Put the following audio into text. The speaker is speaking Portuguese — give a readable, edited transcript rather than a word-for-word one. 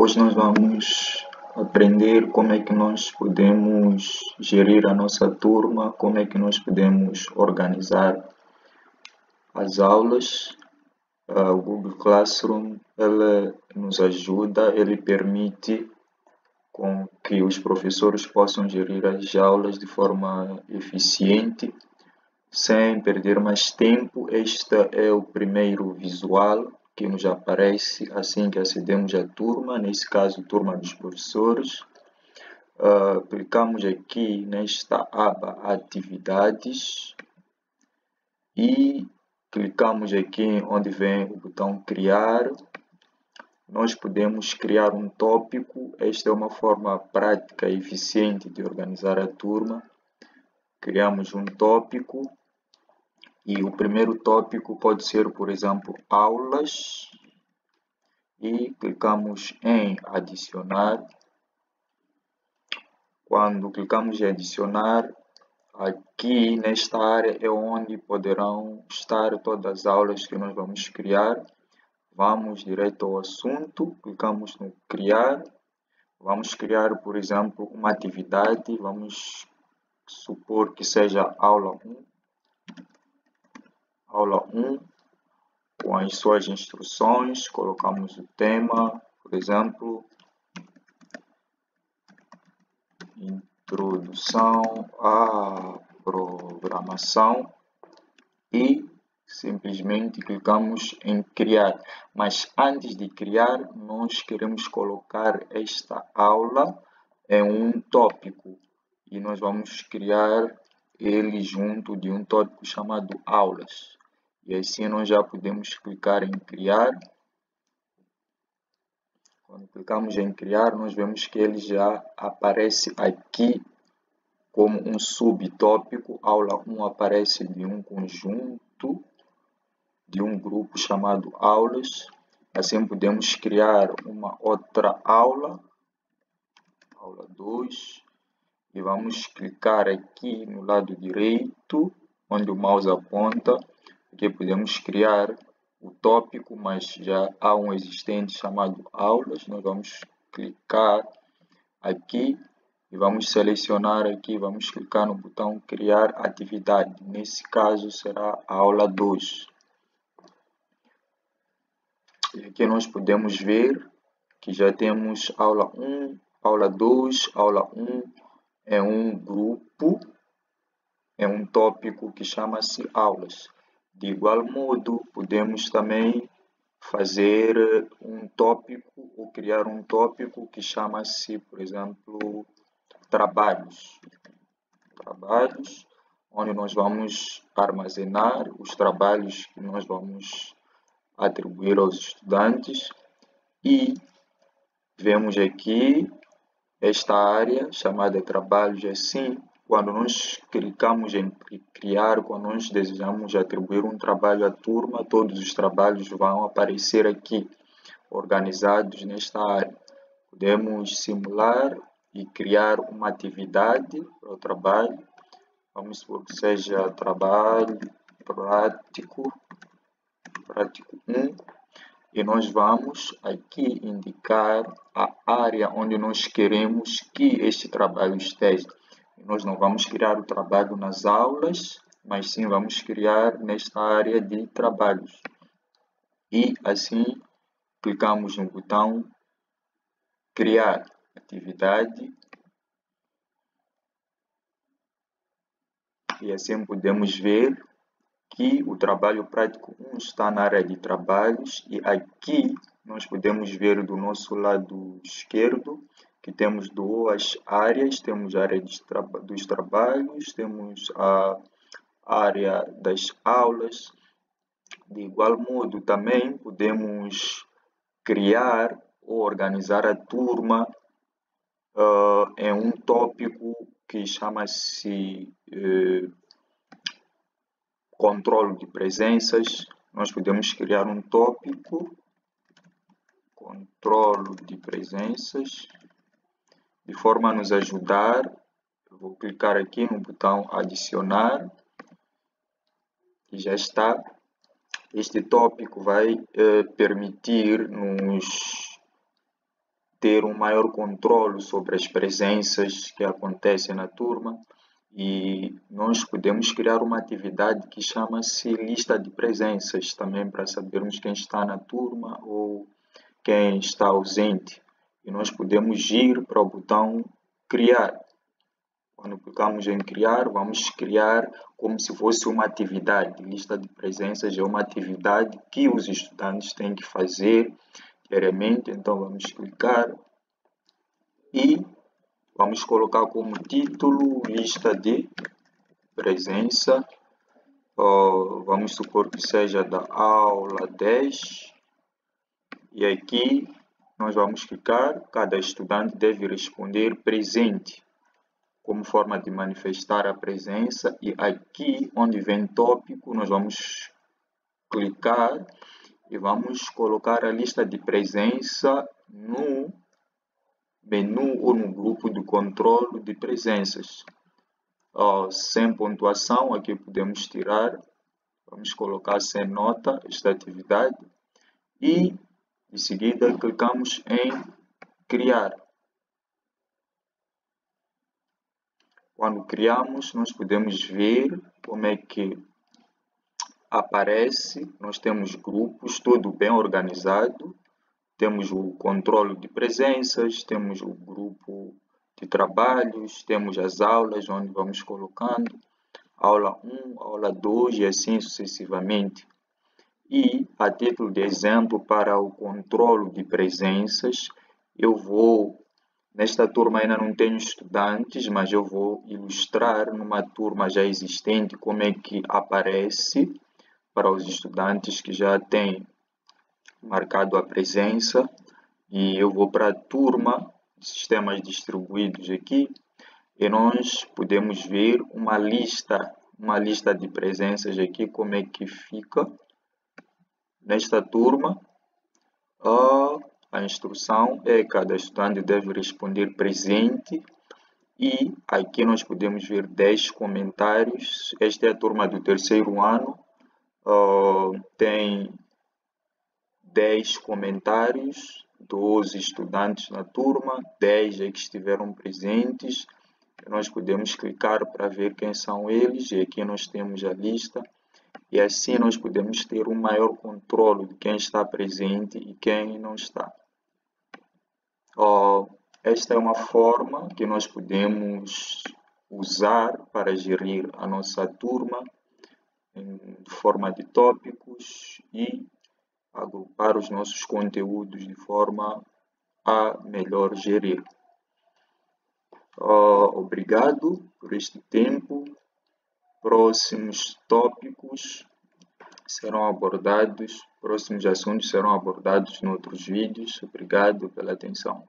Hoje nós vamos aprender como é que nós podemos gerir a nossa turma, como é que nós podemos organizar as aulas. O Google Classroom ele nos ajuda, ele permite com que os professores possam gerir as aulas de forma eficiente, sem perder mais tempo. Este é o primeiro visual que nos aparece assim que acedemos à turma, nesse caso, turma dos professores. Clicamos aqui nesta aba Atividades e clicamos aqui onde vem o botão Criar. Nós podemos criar um tópico. Esta é uma forma prática e eficiente de organizar a turma. Criamos um tópico. E o primeiro tópico pode ser, por exemplo, aulas, e clicamos em adicionar. Quando clicamos em adicionar, aqui nesta área é onde poderão estar todas as aulas que nós vamos criar. Vamos direto ao assunto, clicamos no criar. Vamos criar, por exemplo, uma atividade. Vamos supor que seja aula 1. Aula 1, com as suas instruções, colocamos o tema, por exemplo, Introdução à Programação, e simplesmente clicamos em Criar. Mas antes de criar, nós queremos colocar esta aula em um tópico e nós vamos criar ele junto de um tópico chamado Aulas. E assim nós já podemos clicar em criar. Quando clicamos em criar, nós vemos que ele já aparece aqui como um subtópico. Aula 1 aparece de um conjunto, de um grupo chamado aulas. Assim podemos criar uma outra aula, aula 2. E vamos clicar aqui no lado direito, onde o mouse aponta. Aqui podemos criar o tópico, mas já há um existente chamado aulas. Nós vamos clicar aqui e vamos selecionar aqui, vamos clicar no botão criar atividade. Nesse caso será a aula 2. E aqui nós podemos ver que já temos aula 1, aula 2, aula 1 é um grupo, é um tópico que chama-se aulas. De igual modo, podemos também fazer um tópico ou criar um tópico que chama-se, por exemplo, trabalhos. Trabalhos, onde nós vamos armazenar os trabalhos que nós vamos atribuir aos estudantes. E vemos aqui esta área chamada trabalhos. Assim, quando nós clicamos em criar, quando nós desejamos atribuir um trabalho à turma, todos os trabalhos vão aparecer aqui, organizados nesta área. Podemos simular e criar uma atividade para o trabalho. Vamos supor que seja trabalho prático 1. E nós vamos aqui indicar a área onde nós queremos que este trabalho esteja. Nós não vamos criar o trabalho nas aulas, mas sim vamos criar nesta área de trabalhos. E assim clicamos no botão criar atividade. E assim podemos ver que o trabalho prático 1 está na área de trabalhos, e aqui nós podemos ver do nosso lado esquerdo que temos duas áreas. Temos a área dos trabalhos, temos a área das aulas. De igual modo, também podemos criar ou organizar a turma em um tópico que chama-se controle de presenças. Nós podemos criar um tópico, controle de presenças, de forma a nos ajudar. Eu vou clicar aqui no botão adicionar e já está. Este tópico vai permitir-nos ter um maior controle sobre as presenças que acontecem na turma e nós podemos criar uma atividade que chama-se lista de presenças também para sabermos quem está na turma ou quem está ausente. E nós podemos ir para o botão criar. Quando clicamos em criar, vamos criar como se fosse uma atividade. Lista de presenças é uma atividade que os estudantes têm que fazer diariamente. Então vamos clicar e vamos colocar como título lista de presença. Vamos supor que seja da aula 10. E aqui nós vamos clicar, cada estudante deve responder presente como forma de manifestar a presença, e aqui onde vem tópico nós vamos clicar e vamos colocar a lista de presença no menu ou no grupo de controle de presenças. Sem pontuação, aqui podemos tirar, vamos colocar sem nota esta atividade e em seguida clicamos em criar. Quando criamos, nós podemos ver como é que aparece. Nós temos grupos, tudo bem organizado. Temos o controle de presenças, temos o grupo de trabalhos, temos as aulas onde vamos colocando, aula 1, aula 2 e assim sucessivamente. E, a título de exemplo, para o controle de presenças, nesta turma ainda não tenho estudantes, mas eu vou ilustrar numa turma já existente como é que aparece para os estudantes que já têm marcado a presença. E eu vou para a turma de sistemas distribuídos aqui e nós podemos ver uma lista de presenças aqui, como é que fica. Nesta turma, a instrução é que cada estudante deve responder presente e aqui nós podemos ver 10 comentários. Esta é a turma do terceiro ano, tem 10 comentários, 12 estudantes na turma, 10 é que estiveram presentes. Nós podemos clicar para ver quem são eles e aqui nós temos a lista. E assim nós podemos ter um maior controle de quem está presente e quem não está. Esta é uma forma que nós podemos usar para gerir a nossa turma em forma de tópicos e agrupar os nossos conteúdos de forma a melhor gerir. Obrigado por este tempo. Próximos tópicos serão abordados, próximos assuntos serão abordados em outros vídeos. Obrigado pela atenção.